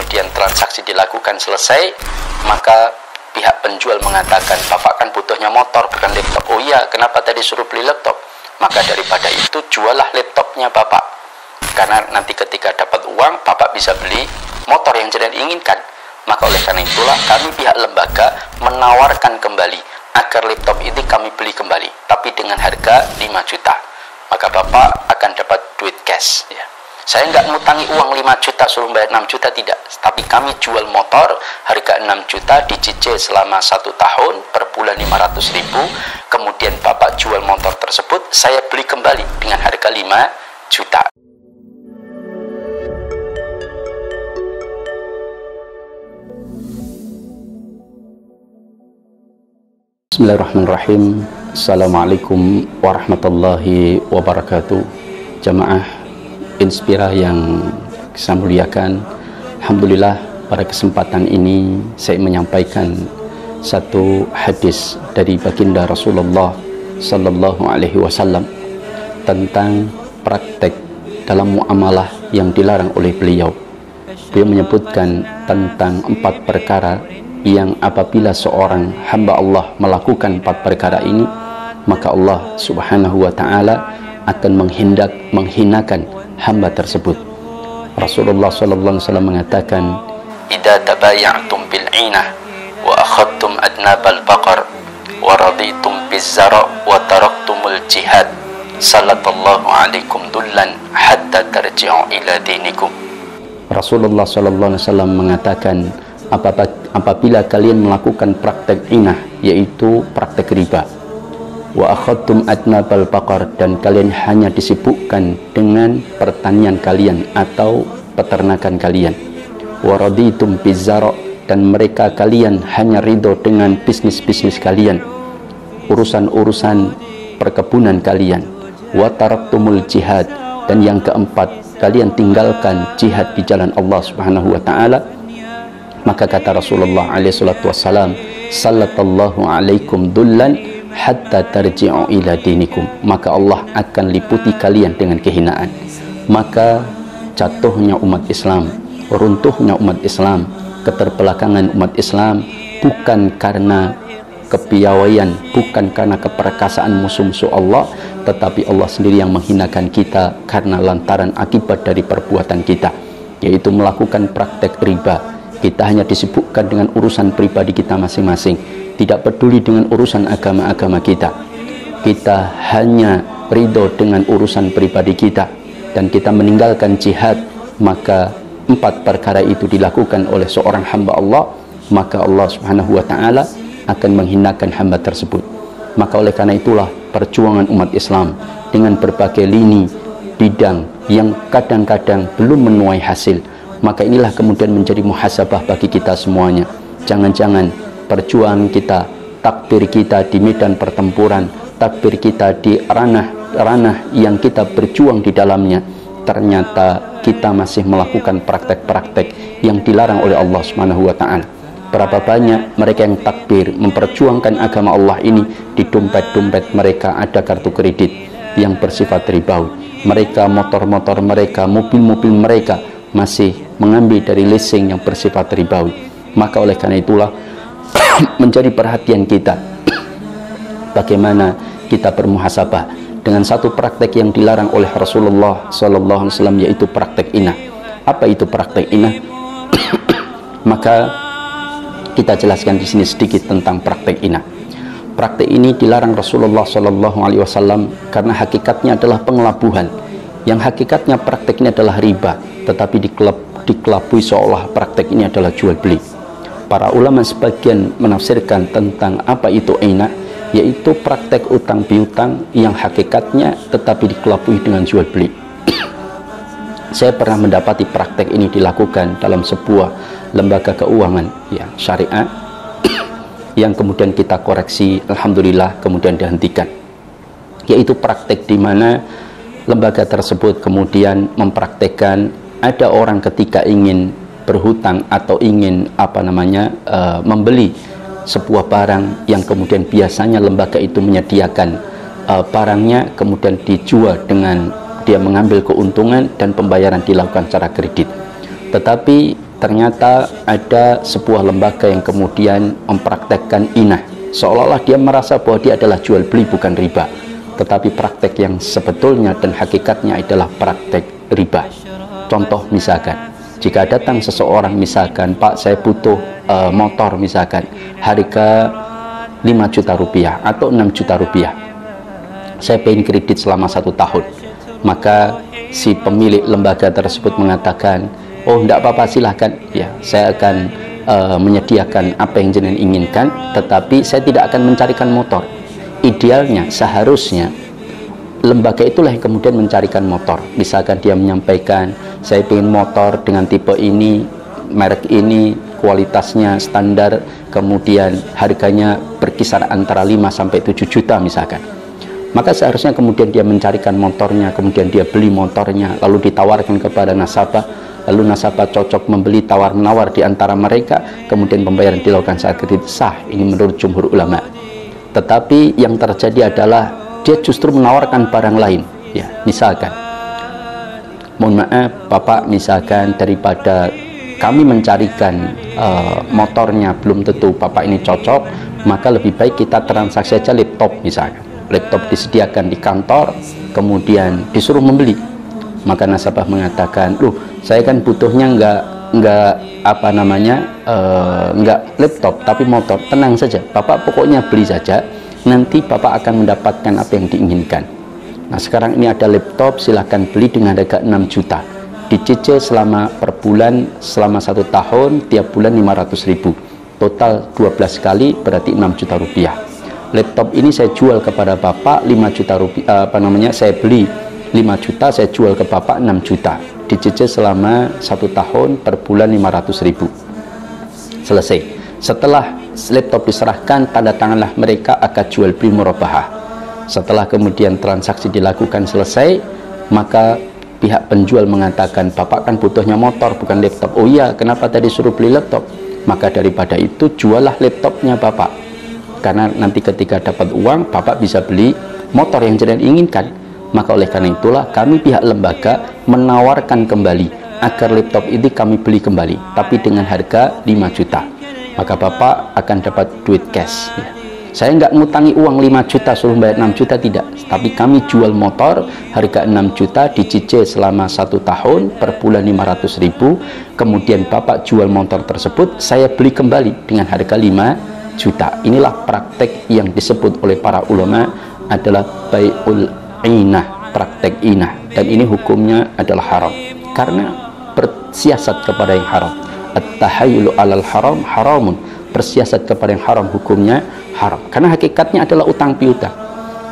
kemudian transaksi dilakukan selesai, maka pihak penjual mengatakan, Bapak kan butuhnya motor bukan laptop. Oh iya, kenapa tadi suruh beli laptop? Maka daripada itu jualah laptopnya Bapak, karena nanti ketika dapat uang Bapak bisa beli motor yang jenengan inginkan. Maka oleh karena itulah kami pihak lembaga menawarkan kembali agar laptop ini kami beli kembali, tapi dengan harga 5 juta. Maka Bapak akan dapat duit cash ya. Saya nggak ngutangi uang 5 juta suruh bayar 6 juta, tidak. Tapi kami jual motor harga 6 juta dicicil selama 1 tahun per bulan 500.000. Kemudian Bapak jual motor tersebut, saya beli kembali dengan harga 5 juta. Bismillahirrahmanirrahim. Assalamualaikum warahmatullahi wabarakatuh. Jamaah Inspira yang saya muliakan, alhamdulillah pada kesempatan ini saya menyampaikan satu hadis dari baginda Rasulullah sallallahu alaihi wasallam tentang praktek dalam muamalah yang dilarang oleh beliau. Beliau menyebutkan tentang 4 perkara yang apabila seorang hamba Allah melakukan 4 perkara ini, maka Allah subhanahu wa ta'ala akan menghinakan hamba tersebut. Rasulullah sallallahu alaihi wasallam mengatakan, idza tabaya'tum bil 'inah wa akhadtum adnabal baqar wa raditum biz zara wa taraktumul jihad sallallahu alaikum dullan hatta tarji'u ila dinikum. Rasulullah sallallahu alaihi wasallam mengatakan, apabila kalian melakukan praktek inah, yaitu praktek riba, wa akhadtum adnabal baqar, dan kalian hanya disibukkan dengan pertanian kalian atau peternakan kalian, wa raditum bizara, dan mereka kalian hanya ridho dengan bisnis-bisnis kalian, urusan-urusan perkebunan kalian, wa taraktumul jihad, dan yang keempat kalian tinggalkan jihad di jalan Allah subhanahu wa ta'ala. Maka kata Rasulullah alaihi salatu wassalam, sallallahu alaikum dullan hatta tarji'u ila dinikum, maka Allah akan liputi kalian dengan kehinaan. Maka jatuhnya umat Islam, runtuhnya umat Islam, keterbelakangan umat Islam bukan karena kepiawaian, bukan karena keperkasaan musuh-musuh Allah, tetapi Allah sendiri yang menghinakan kita karena lantaran akibat dari perbuatan kita, yaitu melakukan praktek riba. Kita hanya disibukkan dengan urusan pribadi kita masing-masing, tidak peduli dengan urusan agama-agama kita. Kita hanya ridho dengan urusan pribadi kita, dan kita meninggalkan jihad. Maka 4 perkara itu dilakukan oleh seorang hamba Allah, maka Allah subhanahu wa ta'ala akan menghinakan hamba tersebut. Maka oleh karena itulah perjuangan umat Islam dengan berbagai lini bidang yang kadang-kadang belum menuai hasil, maka inilah kemudian menjadi muhasabah bagi kita semuanya. Jangan-jangan perjuangan kita, takbir kita di medan pertempuran, takbir kita di ranah yang kita berjuang di dalamnya, ternyata kita masih melakukan praktek-praktek yang dilarang oleh Allah Subhanahu wa ta'ala. Berapa banyak mereka yang takbir memperjuangkan agama Allah ini, di dompet-dompet mereka ada kartu kredit yang bersifat ribawi. Mereka, motor-motor mereka, mobil-mobil mereka masih mengambil dari leasing yang bersifat ribawi. Maka oleh karena itulah menjadi perhatian kita bagaimana kita bermuhasabah dengan satu praktek yang dilarang oleh Rasulullah sallallahu alaihi wasallam, yaitu praktek inah. Apa itu praktek inah? Maka kita jelaskan di sini sedikit tentang praktek inah. Praktek ini dilarang Rasulullah sallallahu alaihi wasallam karena hakikatnya adalah pengelabuhan. Yang hakikatnya praktek ini adalah riba, tetapi dikelabui seolah praktek ini adalah jual beli. Para ulama sebagian menafsirkan tentang apa itu inah, yaitu praktek utang piutang yang hakikatnya tetapi dikelabui dengan jual beli. Saya pernah mendapati praktek ini dilakukan dalam sebuah lembaga keuangan ya syariah yang kemudian kita koreksi, alhamdulillah kemudian dihentikan, yaitu praktek di mana lembaga tersebut kemudian mempraktekkan ada orang ketika ingin berhutang atau ingin membeli sebuah barang yang kemudian biasanya lembaga itu menyediakan barangnya, kemudian dijual dengan dia mengambil keuntungan dan pembayaran dilakukan secara kredit. Tetapi ternyata ada sebuah lembaga yang kemudian mempraktekkan inah, seolah-olah dia merasa bahwa dia adalah jual beli bukan riba, tetapi praktek yang sebetulnya dan hakikatnya adalah praktek riba. Contoh misalkan, jika datang seseorang misalkan, Pak saya butuh motor misalkan harga 5 juta rupiah atau 6 juta rupiah, saya pengen kredit selama 1 tahun, maka si pemilik lembaga tersebut mengatakan, oh tidak apa-apa silahkan ya, saya akan menyediakan apa yang jenengan inginkan, tetapi saya tidak akan mencarikan motor. Idealnya seharusnya lembaga itulah yang kemudian mencarikan motor. Misalkan dia menyampaikan, saya ingin motor dengan tipe ini, merek ini, kualitasnya standar, kemudian harganya berkisar antara 5 sampai 7 juta misalkan. Maka seharusnya kemudian dia mencarikan motornya, kemudian dia beli motornya, lalu ditawarkan kepada nasabah, lalu nasabah cocok membeli, tawar-menawar di antara mereka, kemudian pembayaran dilakukan saat kredit sah. Ini menurut jumhur ulama. Tetapi yang terjadi adalah dia justru menawarkan barang lain. Ya, misalkan, mohon maaf Bapak, misalkan daripada kami mencarikan motornya belum tentu Bapak ini cocok, maka lebih baik kita transaksi saja laptop misalkan. Laptop disediakan di kantor, kemudian disuruh membeli. Maka nasabah mengatakan, loh saya kan butuhnya enggak apa namanya, enggak laptop tapi motor. Tenang saja Bapak, pokoknya beli saja, nanti Bapak akan mendapatkan apa yang diinginkan. Nah sekarang ini ada laptop, silahkan beli dengan harga 6 juta, dicicil selama per bulan selama 1 tahun, tiap bulan 500.000, total 12 kali berarti 6 juta rupiah. Laptop ini saya jual kepada Bapak 5 juta rupiah, saya beli 5 juta, saya jual ke Bapak 6 juta, dicicil selama 1 tahun, per bulan 500.000. Selesai. Setelah laptop diserahkan, tanda tanganlah mereka akad jual beli murabahah. Setelah kemudian transaksi dilakukan selesai, maka pihak penjual mengatakan, Bapak kan butuhnya motor bukan laptop. Oh iya, kenapa tadi suruh beli laptop? Maka daripada itu jualah laptopnya Bapak, karena nanti ketika dapat uang Bapak bisa beli motor yang jenengan inginkan. Maka oleh karena itulah kami pihak lembaga menawarkan kembali agar laptop ini kami beli kembali, tapi dengan harga 5 juta. Maka Bapak akan dapat duit cash ya. Saya nggak ngutangi uang 5 juta suruh bayar 6 juta, tidak, tapi kami jual motor harga 6 juta, dicicil selama 1 tahun, per bulan 500.000, kemudian Bapak jual motor tersebut, saya beli kembali dengan harga 5 juta. Inilah praktek yang disebut oleh para ulama adalah bai'ul inah, praktek inah, dan ini hukumnya adalah haram karena bersiasat kepada yang haram. At-tahayyulu alal haram haramun, bersiasat kepada yang haram hukumnya haram, karena hakikatnya adalah utang piutang.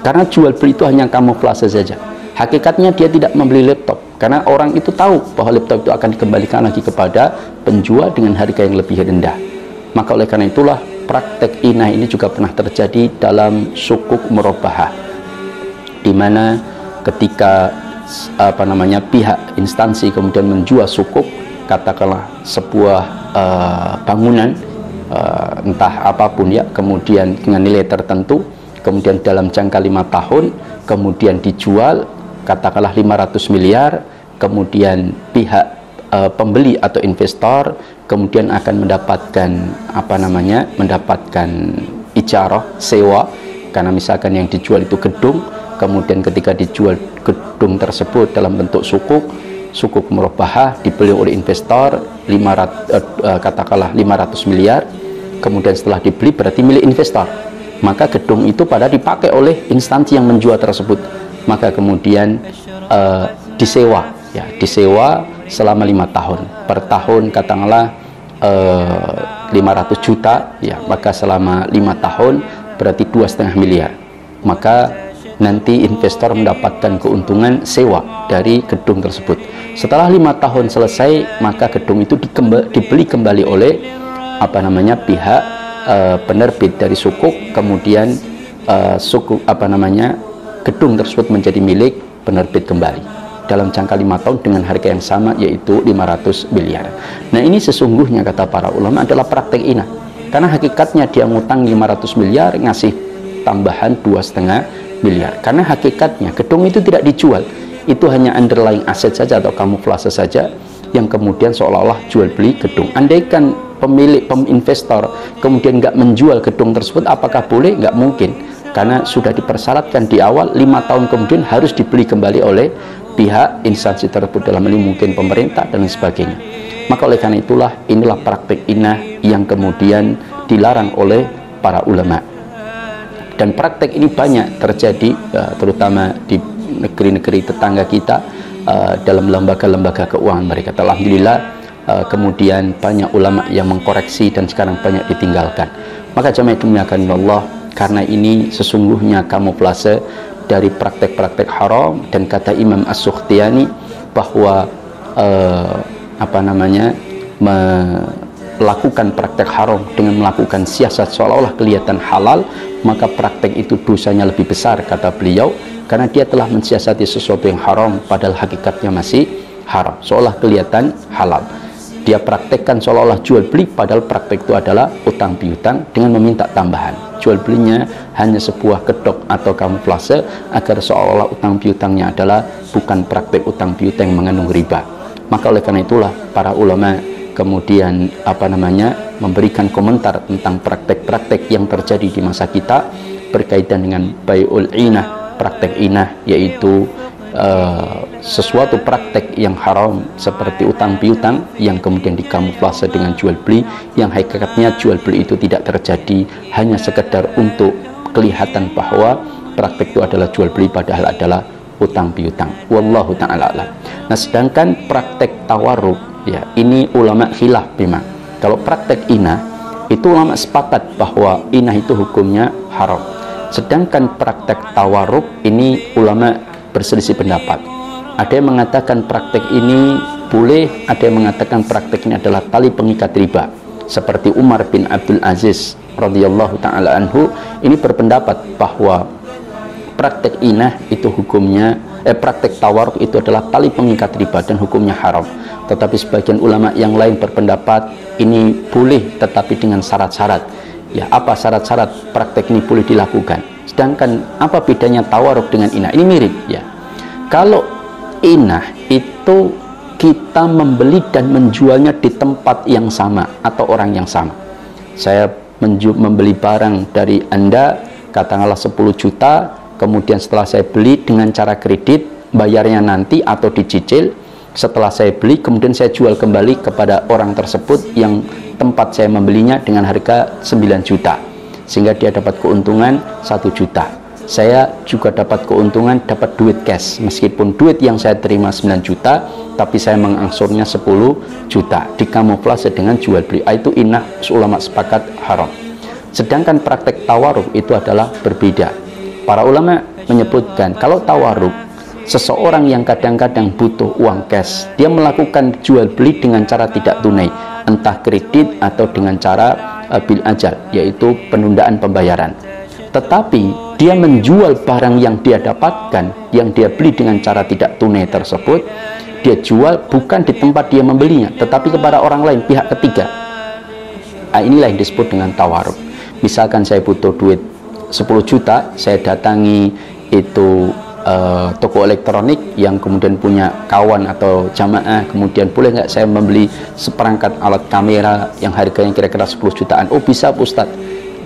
Karena jual beli itu hanya kamuflase saja, hakikatnya dia tidak membeli laptop, karena orang itu tahu bahwa laptop itu akan dikembalikan lagi kepada penjual dengan harga yang lebih rendah. Maka oleh karena itulah praktek inah ini juga pernah terjadi dalam sukuk murabahah, di mana ketika pihak instansi kemudian menjual sukuk, katakanlah sebuah bangunan entah apapun ya, kemudian dengan nilai tertentu, kemudian dalam jangka 5 tahun kemudian dijual katakanlah 500 miliar, kemudian pihak pembeli atau investor kemudian akan mendapatkan mendapatkan ijarah, sewa, karena misalkan yang dijual itu gedung, kemudian ketika dijual gedung tersebut dalam bentuk sukuk murabahah, dibeli oleh investor katakanlah 500 miliar, kemudian setelah dibeli berarti milik investor, maka gedung itu pada dipakai oleh instansi yang menjual tersebut, maka kemudian disewa ya, disewa selama 5 tahun, per tahun katakanlah 500 juta ya, maka selama 5 tahun berarti 2,5 miliar, maka nanti investor mendapatkan keuntungan sewa dari gedung tersebut. Setelah 5 tahun selesai, maka gedung itu dibeli kembali oleh pihak penerbit dari sukuk, kemudian gedung tersebut menjadi milik penerbit kembali dalam jangka 5 tahun dengan harga yang sama, yaitu 500 miliar. Nah ini sesungguhnya kata para ulama adalah praktek inah, karena hakikatnya dia ngutang 500 miliar ngasih tambahan 2,5 miliar, karena hakikatnya gedung itu tidak dijual, itu hanya underlying aset saja atau kamuflase saja yang kemudian seolah-olah jual beli gedung. Andaikan pemilik investor kemudian nggak menjual gedung tersebut, apakah boleh? Nggak mungkin, karena sudah dipersyaratkan di awal 5 tahun kemudian harus dibeli kembali oleh pihak instansi tersebut, dalam ini mungkin pemerintah dan lain sebagainya. Maka oleh karena itulah, inilah praktik inah yang kemudian dilarang oleh para ulama. Dan praktik ini banyak terjadi terutama di negeri-negeri tetangga kita, dalam lembaga-lembaga keuangan mereka. Alhamdulillah kemudian banyak ulama yang mengkoreksi dan sekarang banyak ditinggalkan. Maka jamaah dimuliakan Allah, karena ini sesungguhnya kamuflase dari praktek-praktek haram. Dan kata Imam As-Sukhtiyani bahwa melakukan praktek haram dengan melakukan siasat seolah-olah kelihatan halal, maka praktek itu dosanya lebih besar, kata beliau, karena dia telah mensiasati sesuatu yang haram padahal hakikatnya masih haram, seolah kelihatan halal. Dia praktekkan seolah-olah jual beli padahal praktek itu adalah utang piutang dengan meminta tambahan. Jual belinya hanya sebuah kedok atau kamuflase agar seolah-olah utang piutangnya adalah bukan praktek utang piutang yang mengandung riba. Maka oleh karena itulah para ulama kemudian memberikan komentar tentang praktek-praktek yang terjadi di masa kita berkaitan dengan bai'ul inah, praktek inah, yaitu sesuatu praktek yang haram seperti utang piutang yang kemudian dikamuflase dengan jual beli, yang hakikatnya jual beli itu tidak terjadi, hanya sekedar untuk kelihatan bahwa praktek itu adalah jual beli padahal adalah utang piutang. Wallahu ta'ala a'lam. Nah, sedangkan praktek tawarruk, ya, ini ulama khilaf memang. Kalau praktek inah itu ulama sepakat bahwa inah itu hukumnya haram. Sedangkan praktek tawarruk ini ulama berselisih pendapat. Ada yang mengatakan praktek ini boleh, ada yang mengatakan praktek ini adalah tali pengikat riba. Seperti Umar bin Abdul Aziz radhiyallahu ta'ala anhu, ini berpendapat bahwa praktek inah itu hukumnya, praktek tawarruk itu adalah tali pengikat riba dan hukumnya haram. Tetapi sebagian ulama yang lain berpendapat ini boleh, tetapi dengan syarat-syarat. Ya, apa syarat-syarat praktek ini boleh dilakukan? Sedangkan apa bedanya tawarruk dengan inah? Ini mirip, ya. Kalau inah itu kita membeli dan menjualnya di tempat yang sama atau orang yang sama. Saya membeli barang dari Anda, katakanlah 10 juta, kemudian setelah saya beli dengan cara kredit, bayarnya nanti atau dicicil. Setelah saya beli, kemudian saya jual kembali kepada orang tersebut yang tempat saya membelinya dengan harga 9 juta, sehingga dia dapat keuntungan 1 juta. Saya juga dapat keuntungan, dapat duit cash, meskipun duit yang saya terima 9 juta, tapi saya mengangsurnya 10 juta, dikamuflase dengan jual beli. Itu inah, ulama sepakat haram. Sedangkan praktek tawarruk itu adalah berbeda. Para ulama menyebutkan kalau tawarruk, seseorang yang kadang-kadang butuh uang cash, dia melakukan jual beli dengan cara tidak tunai, entah kredit atau dengan cara bil ajal, yaitu penundaan pembayaran. Tetapi dia menjual barang yang dia dapatkan, yang dia beli dengan cara tidak tunai tersebut, dia jual bukan di tempat dia membelinya, tetapi kepada orang lain, pihak ketiga. Nah, inilah yang disebut dengan tawarruk. Misalkan saya butuh duit 10 juta, saya datangi itu toko elektronik yang kemudian punya kawan atau jamaah, kemudian boleh nggak saya membeli seperangkat alat kamera yang harganya kira-kira 10 jutaan? Oh bisa Ustadz,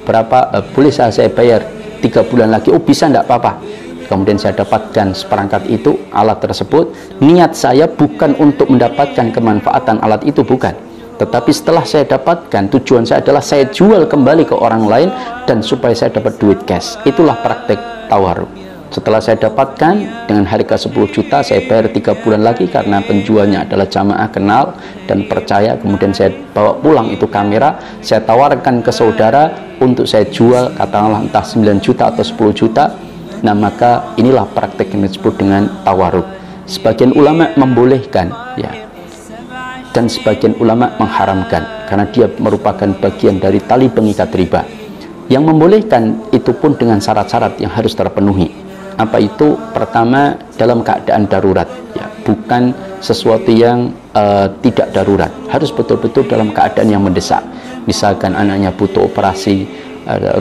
berapa? Boleh saya bayar 3 bulan lagi? Oh bisa, enggak apa-apa. Kemudian saya dapatkan seperangkat itu, alat tersebut. Niat saya bukan untuk mendapatkan kemanfaatan alat itu, bukan, tetapi setelah saya dapatkan, tujuan saya adalah saya jual kembali ke orang lain dan supaya saya dapat duit cash. Itulah praktek tawarruk. Setelah saya dapatkan dengan harga 10 juta, saya bayar 3 bulan lagi karena penjualnya adalah jamaah kenal dan percaya. Kemudian saya bawa pulang itu kamera, saya tawarkan ke saudara untuk saya jual, katakanlah entah 9 juta atau 10 juta. Nah, maka inilah praktek yang disebut dengan tawarruk. Sebagian ulama membolehkan, ya, dan sebagian ulama mengharamkan karena dia merupakan bagian dari tali pengikat riba. Yang membolehkan itu pun dengan syarat-syarat yang harus terpenuhi. Apa itu? Pertama, dalam keadaan darurat, ya, bukan sesuatu yang tidak darurat. Harus betul-betul dalam keadaan yang mendesak. Misalkan anaknya butuh operasi,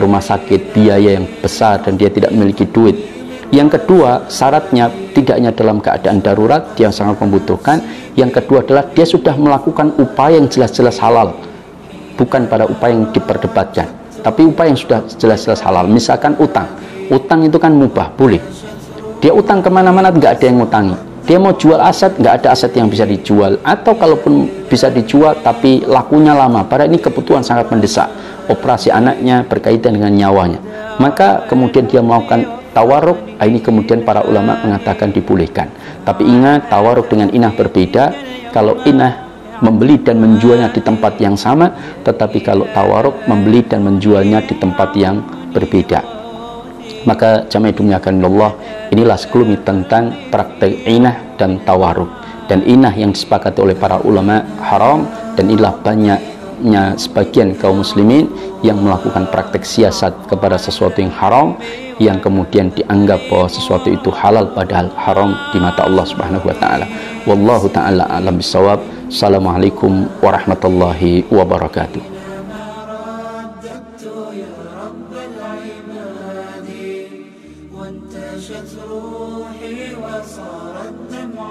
rumah sakit, biaya yang besar dan dia tidak memiliki duit, Yang kedua, syaratnya tidak hanya dalam keadaan darurat, dia sangat membutuhkan. Yang kedua adalah dia sudah melakukan upaya yang jelas-jelas halal, bukan pada upaya yang diperdebatkan, tapi upaya yang sudah jelas-jelas halal. Misalkan utang itu kan mubah, boleh. Dia utang kemana-mana, nggak ada yang ngutangi. Dia mau jual aset, nggak ada aset yang bisa dijual. Atau kalaupun bisa dijual, tapi lakunya lama, padahal ini kebutuhan sangat mendesak, operasi anaknya berkaitan dengan nyawanya, maka kemudian dia melakukan tawaruk. Ini kemudian para ulama mengatakan dibolehkan. Tapi ingat, tawaruk dengan inah berbeda. Kalau inah membeli dan menjualnya di tempat yang sama, tetapi kalau tawaruk membeli dan menjualnya di tempat yang berbeda. Maka jamaah dimuliakan Allah, inilah sekelumit tentang praktek inah dan tawaruk. Dan inah yang disepakati oleh para ulama haram, dan inilah banyaknya sebagian kaum muslimin yang melakukan praktek siasat kepada sesuatu yang haram, yang kemudian dianggap bahwa sesuatu itu halal padahal haram di mata Allah Subhanahu wa taala. Wallahu taala alam bisawab. Assalamualaikum warahmatullahi wabarakatuh. وانتشت روحي وصار الدمع